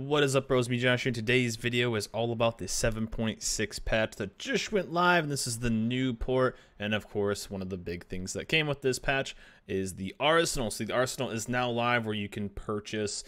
What is up, bros? Me, Josh here. Today's video is all about the 7.6 patch that just went live, and this is the new port. And of course, one of the big things that came with this patch is the Arsenal. So the Arsenal is now live, where you can purchase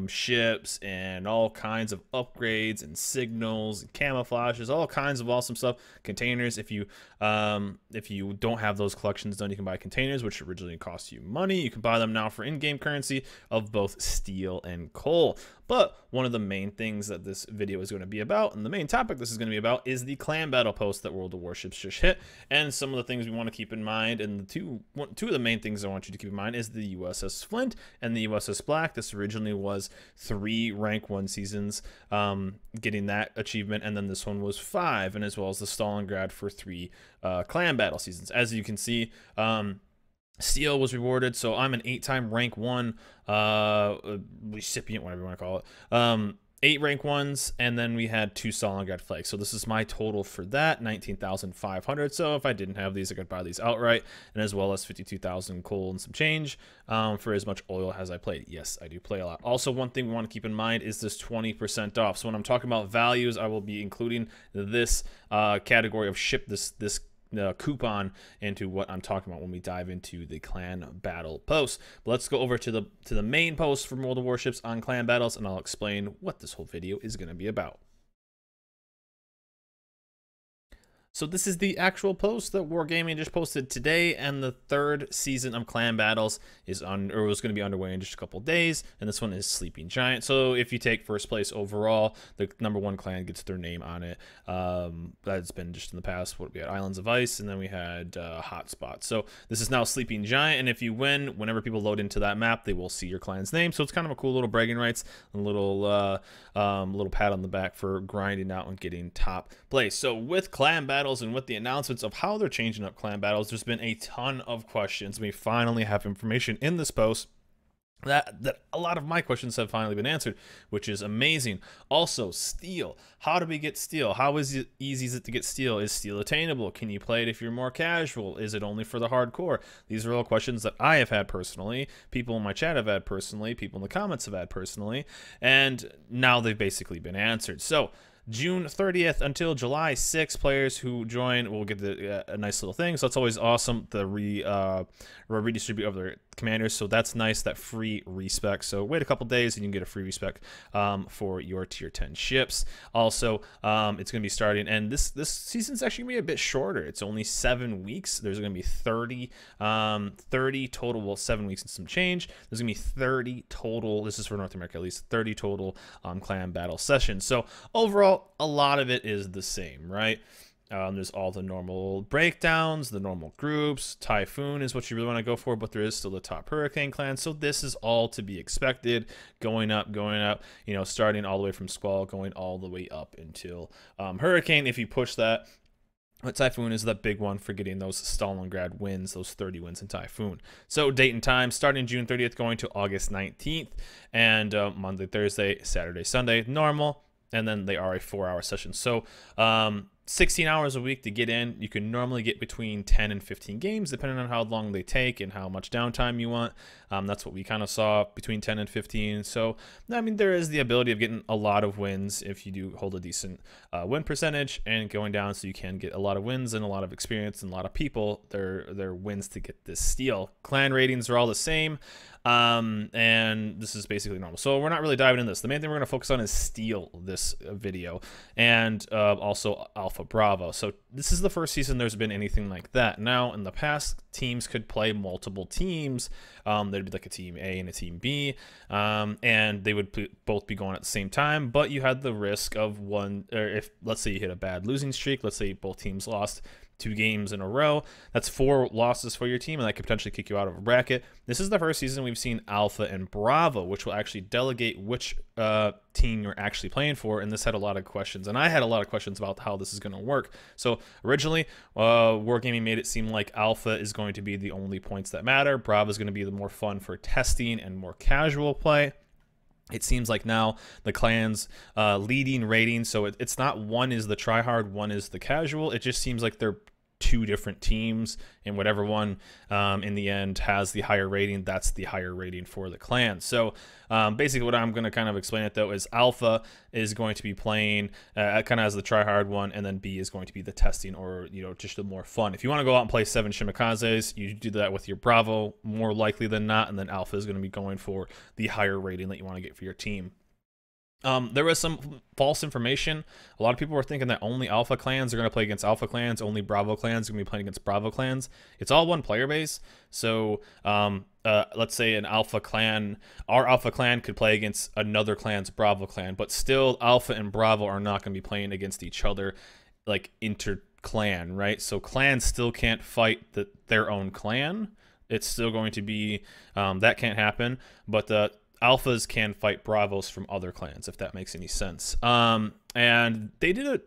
ships and all kinds of upgrades and signals and camouflages, all kinds of awesome stuff. Containers. If you don't have those collections done, you can buy containers, which originally cost you money. You can buy them now for in-game currency of both steel and coal. But one of the main things that this video is going to be about, and the main topic this is going to be about, is the clan battle post that World of Warships just hit, and some of the things we want to keep in mind. And the two of the main things I want you to keep in mind is the USS Flint and the USS Black. This originally was 3 rank 1 seasons getting that achievement, and then this one was 5, and as well as the Stalingrad for 3 clan battle seasons. As you can see, Steel was rewarded, so I'm an 8-time rank 1 recipient, whatever you want to call it. 8 rank 1s, and then we had 2 Stalingrad flags. So this is my total for that, 19,500. So if I didn't have these, I could buy these outright, and as well as 52,000 coal and some change for as much oil as I played. Yes, I do play a lot. Also, one thing we want to keep in mind is this 20% off. So when I'm talking about values, I will be including this category of ship, this coupon, into what I'm talking about when we dive into the clan battle post. But let's go over to the main post from World of Warships on clan battles, and I'll explain what this whole video is going to be about. So this is the actual post that Wargaming just posted today, and the 3rd season of Clan Battles is was going to be underway in just a couple days, and this one is Sleeping Giant. So if you take first place overall, the #1 clan gets their name on it. That's been just in the past. What we had Islands of Ice, and then we had Hotspot. So this is now Sleeping Giant, and if you win, whenever people load into that map, they will see your clan's name. So it's kind of a cool little bragging rights, and a little pat on the back for grinding out and getting top place. So with Clan Battles, and with the announcements of how they're changing up clan battles, there's been a ton of questions. We finally have information in this post that a lot of my questions have finally been answered, which is amazing. Also, steel. How do we get steel? How easy is it to get steel? Is steel attainable? Can you play it if you're more casual? Is it only for the hardcore? These are all questions that I have had personally, people in my chat have had personally, people in the comments have had personally, and now they've basically been answered. So June 30th until July 6th, players who join will get a nice little thing. So it's always awesome, the redistribute of their commanders. So that's nice, that free respec. So wait a couple days and you can get a free respec for your tier 10 ships. Also, it's going to be starting, and this season's actually going to be a bit shorter. It's only 7 weeks. There's going to be 30 total, well, 7 weeks and some change. There's going to be 30 total, this is for North America at least, 30 total clan battle sessions. So overall, a lot of it is the same, right? There's all the normal breakdowns, the normal groups. Typhoon is what you really want to go for, but there is still the top Hurricane clan. So this is all to be expected, going up, you know, starting all the way from Squall, going all the way up until Hurricane, if you push that. But Typhoon is the big one for getting those Stalingrad wins, those 30 wins in Typhoon. So date and time, starting June 30th, going to August 19th, and Monday, Thursday, Saturday, Sunday, normal. And then they are a 4-hour session. So 16 hours a week to get in. You can normally get between 10 and 15 games, depending on how long they take and how much downtime you want. That's what we kind of saw, between 10 and 15. So, I mean, there is the ability of getting a lot of wins if you do hold a decent win percentage, and going down so you can get a lot of wins and a lot of experience and a lot of people, their wins to get this steel. Clan ratings are all the same. And this is basically normal. So we're not really diving into this. The main thing we're going to focus on is steel this video, and also Alpha Bravo. So this is the first season there's been anything like that. Now, in the past, teams could play multiple teams. There'd be like a team A and a team B, and they would both be going at the same time, but you had the risk of one, or if, let's say you hit a bad losing streak, let's say both teams lost 2 games in a row, that's 4 losses for your team, and that could potentially kick you out of a bracket. This is the first season we've seen Alpha and Bravo, which will actually delegate which team you're actually playing for, and this had a lot of questions, and I had a lot of questions about how this is going to work. So originally, Wargaming made it seem like Alpha is going to be the only points that matter, Bravo is going to be the more fun for testing and more casual play. It seems like now the clans leading rating, so it's not one is the tryhard, one is the casual. It just seems like they're 2 different teams, and whatever one in the end has the higher rating, that's the higher rating for the clan. So basically what I'm going to kind of explain it though is Alpha is going to be playing kind of as the try-hard one, and then B is going to be the testing, or just the more fun. If you want to go out and play 7 Shimikazes, you do that with your Bravo more likely than not, and then Alpha is going to be going for the higher rating that you want to get for your team. There was some false information. A lot of people were thinking that only Alpha clans are going to play against Alpha clans, only Bravo clans are going to be playing against Bravo clans. It's all one player base. So let's say an Alpha clan, our Alpha clan could play against another clan's Bravo clan, but still Alpha and Bravo are not going to be playing against each other like inter-clan, right? So clans still can't fight their own clan. It's still going to be, that can't happen, but the Alphas can fight Bravos from other clans, if that makes any sense. And they did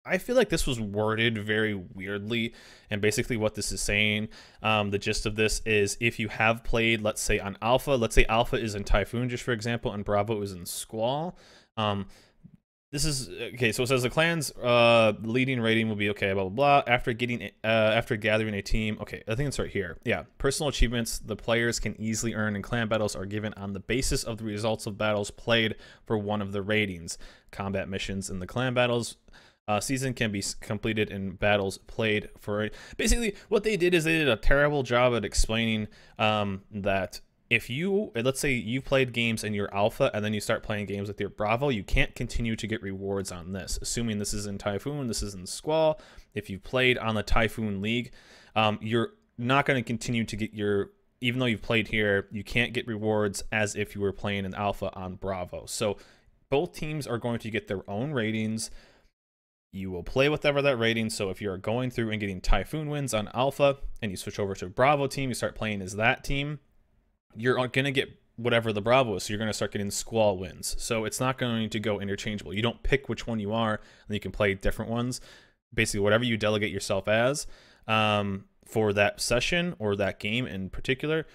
I feel like this was worded very weirdly, and basically what this is saying, the gist of this is if you have played, let's say on Alpha, let's say Alpha is in Typhoon, just for example, and Bravo is in Squall. This is okay. So it says the clan's leading rating will be okay, blah blah blah. After gathering a team, okay, I think it's right here. Yeah, personal achievements the players can easily earn in clan battles are given on the basis of the results of battles played for one of the ratings. Combat missions in the clan battles season can be completed in battles played for it. Basically, what they did is they did a terrible job at explaining that. If you, let's say you played games in your Alpha and then you start playing games with your Bravo, you can't continue to get rewards on this. Assuming this is in Typhoon, this is in Squall. If you played on the Typhoon League, you're not going to continue to get even though you've played here, you can't get rewards as if you were playing an Alpha on Bravo. So both teams are going to get their own ratings. You will play whatever that rating. So if you're going through and getting Typhoon wins on Alpha and you switch over to a Bravo team, you start playing as that team, you're going to get whatever the Bravo is, so you're going to start getting Squall wins. So it's not going to go interchangeable. You don't pick which one you are, and you can play different ones. Basically, whatever you delegate yourself as for that session or that game in particular,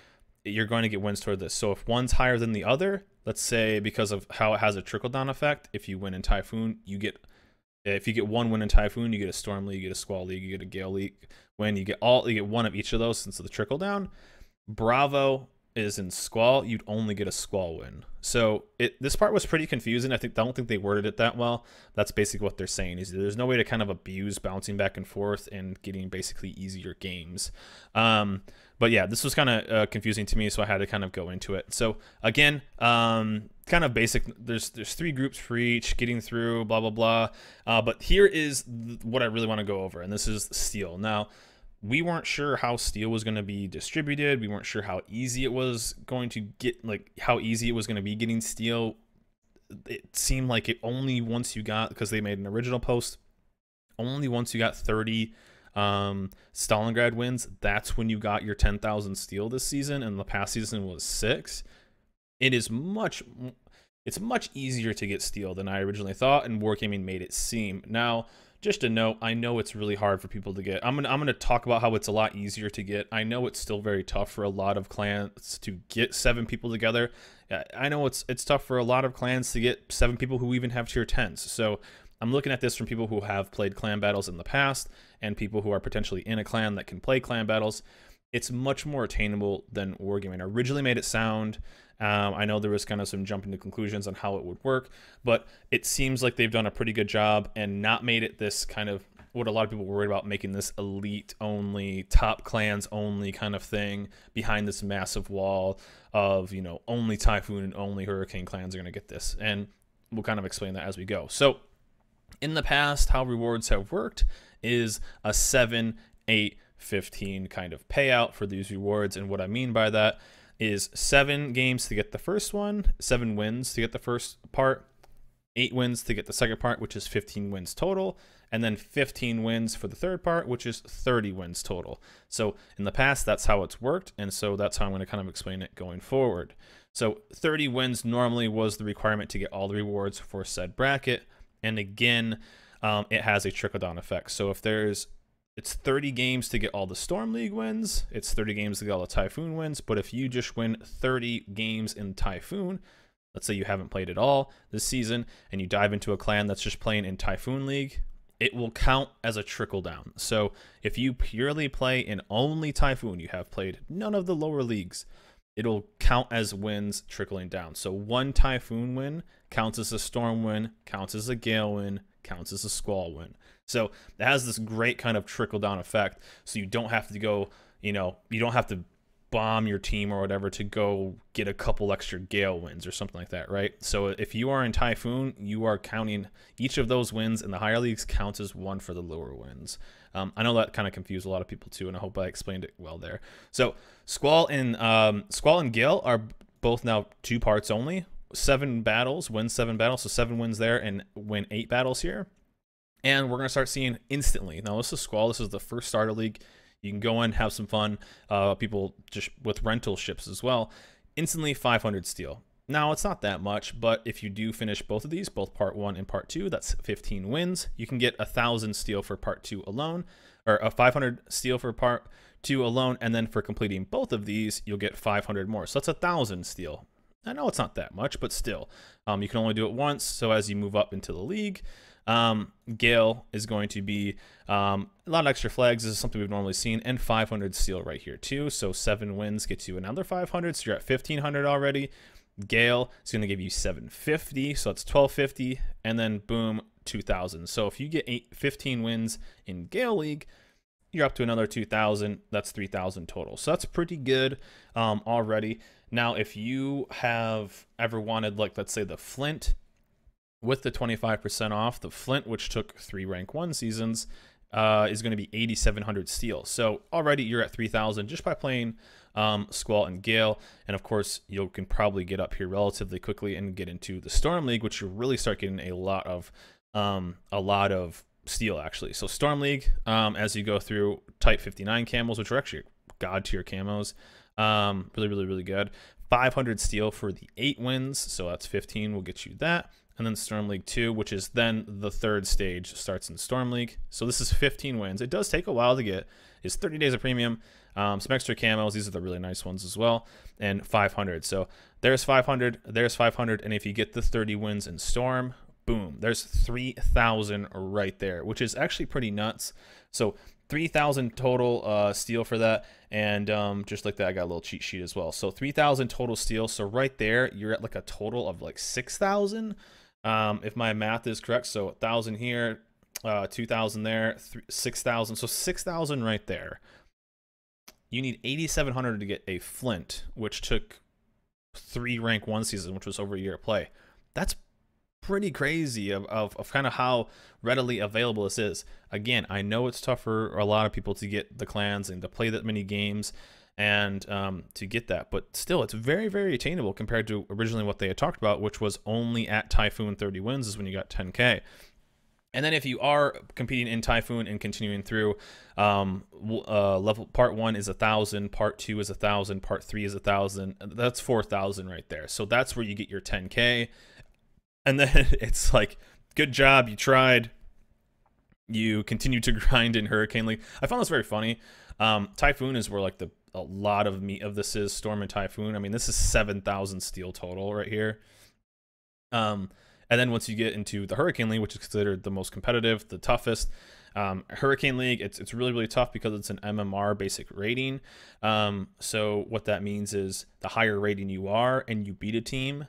you're going to get wins toward this. So if one's higher than the other, let's say because of how it has a trickle-down effect, if you win in Typhoon, if you get one win in Typhoon, you get a Storm League, you get a Squall League, you get a Gale League win, you get one of each of those since of the trickle-down. Bravo is in Squall, you'd only get a Squall win. So this part was pretty confusing. I don't think they worded it that well. That's basically what they're saying, is there's no way to kind of abuse bouncing back and forth and getting basically easier games. But yeah, this was kind of confusing to me, so I had to kind of go into it. So again, kind of basic, there's 3 groups for each, getting through, blah blah blah. But here is what I really want to go over, and this is Steel. Now, we weren't sure how Steel was going to be distributed. We weren't sure how easy it was going to get, like how easy it was going to be getting Steel. It seemed like it only once you got, because they made an original post, only once you got 30 Stalingrad wins, that's when you got your 10,000 Steel this season, and the past season was 6. It's much easier to get Steel than I originally thought, and Wargaming made it seem. Now, just a note, I know it's really hard for people to get. I'm gonna talk about how it's a lot easier to get. I know it's still very tough for a lot of clans to get 7 people together. I know it's tough for a lot of clans to get 7 people who even have tier 10s. So I'm looking at this from people who have played clan battles in the past and people who are potentially in a clan that can play clan battles. It's much more attainable than Wargaming originally made it sound. I know there was kind of some jumping to conclusions on how it would work, but it seems like they've done a pretty good job and not made it this kind of what a lot of people were worried about, making this elite only, top clans only kind of thing behind this massive wall of, only Typhoon and only Hurricane clans are going to get this. And we'll kind of explain that as we go. So in the past, how rewards have worked is a 7, 8, 15 kind of payout for these rewards. And what I mean by that is 7 games to get the first one, 7 wins to get the first part, 8 wins to get the second part, which is 15 wins total, and then 15 wins for the third part, which is 30 wins total. So in the past, that's how it's worked, and so that's how I'm going to kind of explain it going forward. So 30 wins normally was the requirement to get all the rewards for said bracket, and again, it has a trickle-down effect. So if it's 30 games to get all the Storm League wins, it's 30 games to get all the Typhoon wins, but if you just win 30 games in Typhoon, let's say you haven't played at all this season, and you dive into a clan that's just playing in Typhoon League, it will count as a trickle down. So if you purely play in only Typhoon, you have played none of the lower leagues, it'll count as wins trickling down. So one Typhoon win counts as a Storm win, counts as a Gale win, counts as a Squall win. So it has this great kind of trickle down effect. So you don't have to go, you don't have to bomb your team or whatever to go get a couple extra Gale wins or something like that, right? So if you are in Typhoon, you are counting each of those wins in the higher leagues counts as one for the lower wins. I know that kind of confused a lot of people too, and I hope I explained it well there. So Squall and Gale are both now 2 parts only. 7 battles, win 7 battles, so 7 wins there and win 8 battles here. And we're going to start seeing instantly. Now, this is Squall. This is the first starter league. You can go in, have some fun. People just with rental ships as well. Instantly 500 steel. Now, it's not that much, but if you do finish both of these, both part 1 and part 2, that's 15 wins. You can get 1,000 steel for part 2 alone, or 500 steel for part 2 alone. And then for completing both of these, you'll get 500 more. So that's 1,000 steel. I know it's not that much, but still, you can only do it once. So as you move up into the league, Gale is going to be a lot of extra flags. This is something we've normally seen, and 500 steel right here too. So 7 wins gets you another 500, so you're at 1,500 already. Gale is going to give you 750, so that's 1,250, and then boom, 2,000. So if you get 15 wins in Gale League, you're up to another 2,000. That's 3,000 total. So that's pretty good already. Now, if you have ever wanted, like, let's say the Flint with the 25% off, the Flint, which took 3 rank 1 seasons, is going to be 8,700 steel. So already you're at 3,000 just by playing Squall and Gale. And of course, you can probably get up here relatively quickly and get into the Storm League, which you really start getting a lot of steel actually. So Storm League, as you go through Type 59 camos, which are actually god tier camos, really good. 500 steel for the 8 wins, so that's 15 will get you that. And then Storm League 2, which is then the 3rd stage, starts in Storm League. So this is 15 wins. It does take a while to get. It's 30 days of premium, some extra camos. These are the really nice ones as well, and 500. So there's 500, there's 500, and if you get the 30 wins in Storm, boom, there's 3,000 right there, which is actually pretty nuts. So 3,000 total steel for that, and just like that, I got a little cheat sheet as well. So 3,000 total steel. So right there, you're at like a total of like 6,000. If my math is correct, so 1,000 here, 2,000 there, 6,000, so 6,000 right there. You need 8,700 to get a Flint, which took 3 rank 1 season, which was over a year of play. That's pretty crazy of kind of how readily available this is. Again, I know it's tough for a lot of people to get the clans and to play that many games and to get that, but still it's very attainable compared to originally what they had talked about, which was only at Typhoon 30 wins is when you got 10k. And then if you are competing in Typhoon and continuing through, level part 1 is 1,000, part 2 is 1,000, part 3 is 1,000. That's 4,000 right there. So that's where you get your 10k. And then it's like, good job, you tried. You continue to grind in Hurricane League. I found this very funny. Typhoon is where like a lot of meat of this is, Storm and Typhoon. I mean, this is 7,000 steel total right here. And then once you get into the Hurricane League, which is considered the most competitive, the toughest, Hurricane League, it's really tough because it's an MMR basic rating. So what that means is the higher rating you are and you beat a team,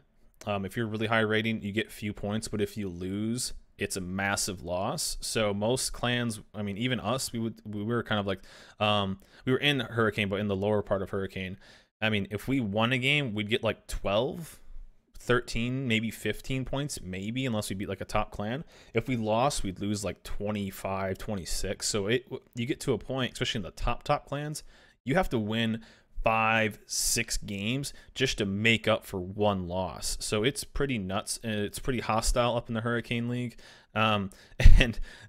if you're really high rating, you get few points, but if you lose, it's a massive loss. So most clans, I mean, even us, we were kind of like, we were in Hurricane, but in the lower part of Hurricane. I mean, if we won a game, we'd get like 12, 13, maybe 15 points, maybe, unless we beat like a top clan. If we lost, we'd lose like 25, 26. So you get to a point, especially in the top clans, you have to win 5, 6 games just to make up for 1 loss. So it's pretty nuts, and it's pretty hostile up in the Hurricane League. And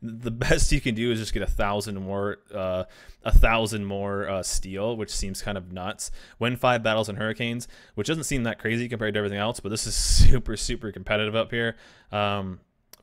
the best you can do is just get 1,000 more steel, which seems kind of nuts. Win 5 battles in Hurricanes, which doesn't seem that crazy compared to everything else, but this is super competitive up here. 5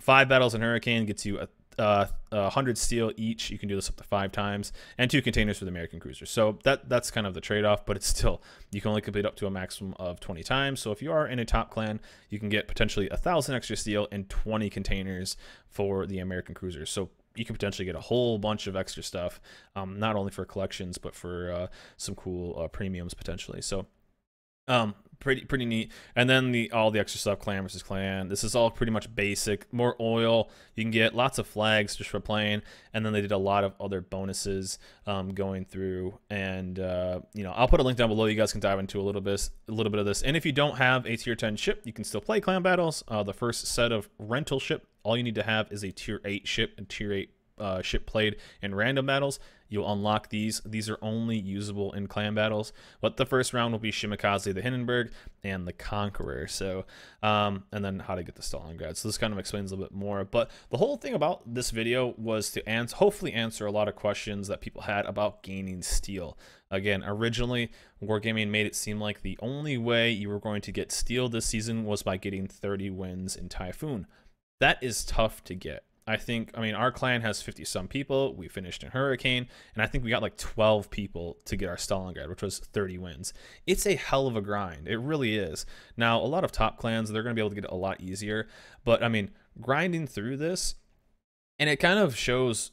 battles in Hurricane gets you 100 steel each. You can do this up to 5 times, and 2 containers for the American cruiser. So that's kind of the trade-off, but it's still, you can only complete up to a maximum of 20 times. So if you are in a top clan, you can get potentially 1,000 extra steel and 20 containers for the American cruiser. So you could potentially get a whole bunch of extra stuff, not only for collections but for some cool premiums potentially. So pretty neat. And then all the extra stuff, clan versus clan, this is all pretty much basic. More oil, you can get lots of flags just for playing, and then they did a lot of other bonuses going through. And you know, I'll put a link down below. You guys can dive into a little bit of this. And if you don't have a tier 10 ship, you can still play clan battles. The first set of rental ship, all you need to have is a tier 8 ship, and tier 8 ship played in random battles. You'll unlock these. These are only usable in clan battles, but the first round will be Shimakaze the Hindenburg and the Conqueror. So and then how to get the Stalingrad. So this kind of explains a little bit more, but the whole thing about this video was to hopefully answer a lot of questions that people had about gaining steel. Again, originally Wargaming made it seem like the only way you were going to get steel this season was by getting 30 wins in Typhoon. That is tough to get. I mean, our clan has 50 some people. We finished in Hurricane, and I think we got like 12 people to get our Stalingrad, which was 30 wins. It's a hell of a grind. It really is. Now, a lot of top clans, they're going to be able to get it a lot easier, but I mean, grinding through this, and it kind of shows,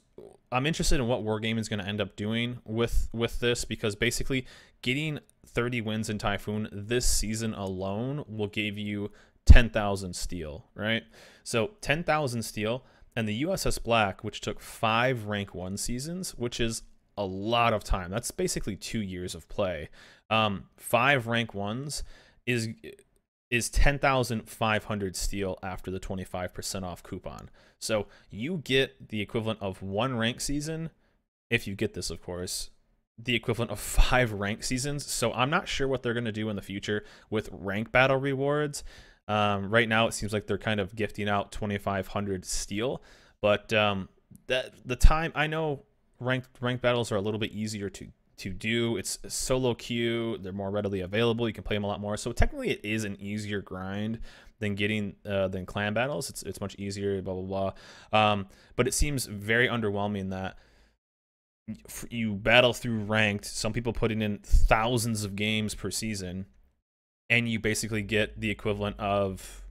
I'm interested in what Wargaming is going to end up doing with this, because basically getting 30 wins in Typhoon this season alone will give you 10,000 steel, right? So 10,000 steel. And the USS Black, which took 5 rank 1 seasons, which is a lot of time. That's basically 2 years of play. 5 rank 1s is 10,500 steel after the 25% off coupon. So you get the equivalent of 1 rank season, if you get this, of course, the equivalent of 5 rank seasons. So I'm not sure what they're going to do in the future with rank battle rewards. Right now it seems like they're kind of gifting out 2,500 steel, but that the time, I know ranked battles are a little bit easier to do. It's solo queue, they're more readily available, you can play them a lot more, so technically it is an easier grind than getting than clan battles. It's much easier, blah blah blah. But it seems very underwhelming that you battle through ranked, some people putting in thousands of games per season, and you basically get the equivalent of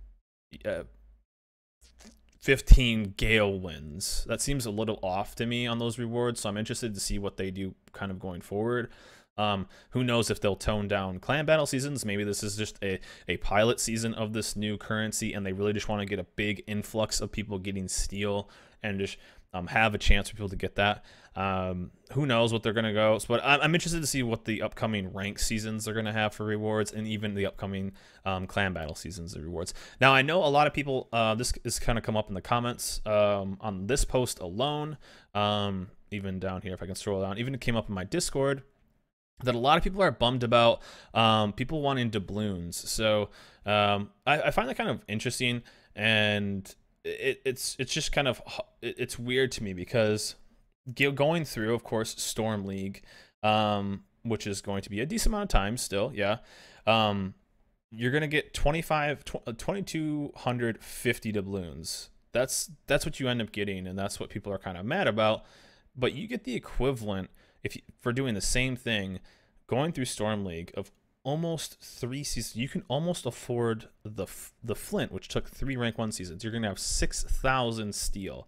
15 Gale wins. That seems a little off to me on those rewards, so I'm interested to see what they do kind of going forward. Who knows if they'll tone down clan battle seasons. Maybe this is just a pilot season of this new currency, and they really just want to get a big influx of people getting steel and just have a chance for people to get that. Who knows what they're going to go, but I'm interested to see what the upcoming rank seasons are going to have for rewards, and even the upcoming clan battle seasons of rewards. Now, I know a lot of people, this has kind of come up in the comments on this post alone, even down here, if I can scroll down, even it came up in my Discord, that a lot of people are bummed about people wanting doubloons. So I find that kind of interesting, and it's just kind of, it's weird to me, because going through, of course, Storm League, which is going to be a decent amount of time still, yeah, you're gonna get 2,250 doubloons. That's what you end up getting, and that's what people are kind of mad about. But you get the equivalent for doing the same thing, going through Storm League, of almost 3 seasons. You can almost afford the Flint, which took 3 rank 1 seasons. You're gonna have 6,000 steel.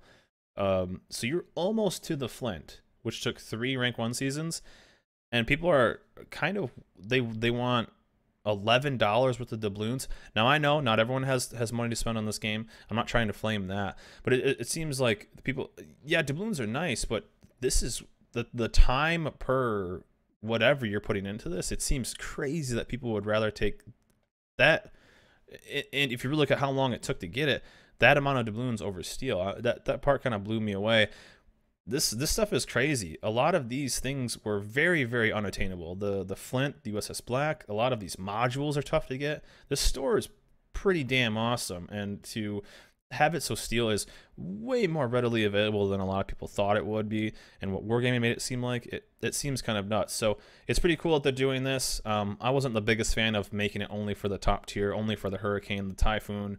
So you're almost to the Flint, which took 3 rank 1 seasons, and people are kind of, they want $11 worth of doubloons. Now, I know not everyone has money to spend on this game. I'm not trying to flame that, but it seems like people, yeah, doubloons are nice, but this is the time per whatever you're putting into this. It seems crazy that people would rather take that, and if you really look at how long it took to get it, that amount of doubloons over steel, that part kind of blew me away. This stuff is crazy. A lot of these things were very, very unattainable. The Flint, the USS Black, a lot of these modules are tough to get. The store is pretty damn awesome, and to have it so steel is way more readily available than a lot of people thought it would be, and what Wargaming made it seem like, it seems kind of nuts. So it's pretty cool that they're doing this. I wasn't the biggest fan of making it only for the top tier, only for the Hurricane, the Typhoon.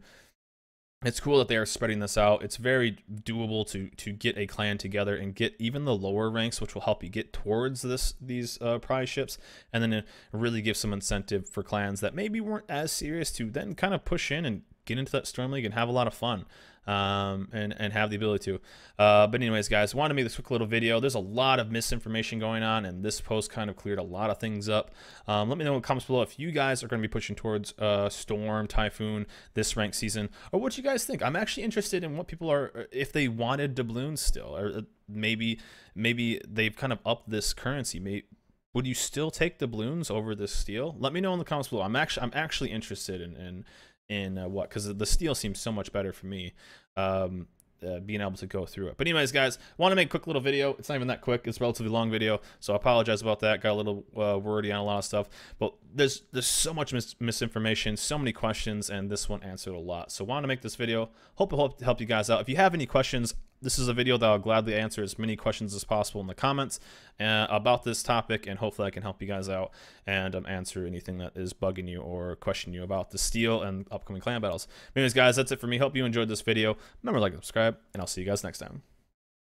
It's cool that they are spreading this out. It's very doable to get a clan together and get even the lower ranks, which will help you get towards these prize ships, and then really give some incentive for clans that maybe weren't as serious to then kind of push in and get into that Storm League and have a lot of fun. And have the ability to. But anyways, guys, wanted to make this quick little video. There's a lot of misinformation going on, and this post kind of cleared a lot of things up. Let me know in the comments below if you guys are going to be pushing towards Storm, Typhoon this ranked season, or what you guys think. I'm actually interested in what people are, if they wanted doubloons still, or maybe they've kind of upped this currency. Would you still take doubloons over this steel? Let me know in the comments below. I'm actually interested in what, because the steel seems so much better for me, being able to go through it. But anyways, guys, want to make a quick little video. It's not even that quick. It's a relatively long video, so I apologize about that. Got a little wordy on a lot of stuff, but there's so much misinformation, so many questions, and this one answered a lot. So want to make this video. Hope it helped you guys out. If you have any questions, this is a video that I'll gladly answer as many questions as possible in the comments about this topic, and hopefully I can help you guys out and answer anything that is bugging you or questioning you about the steel and upcoming clan battles. Anyways, guys, that's it for me. Hope you enjoyed this video. Remember to like and subscribe, and I'll see you guys next time.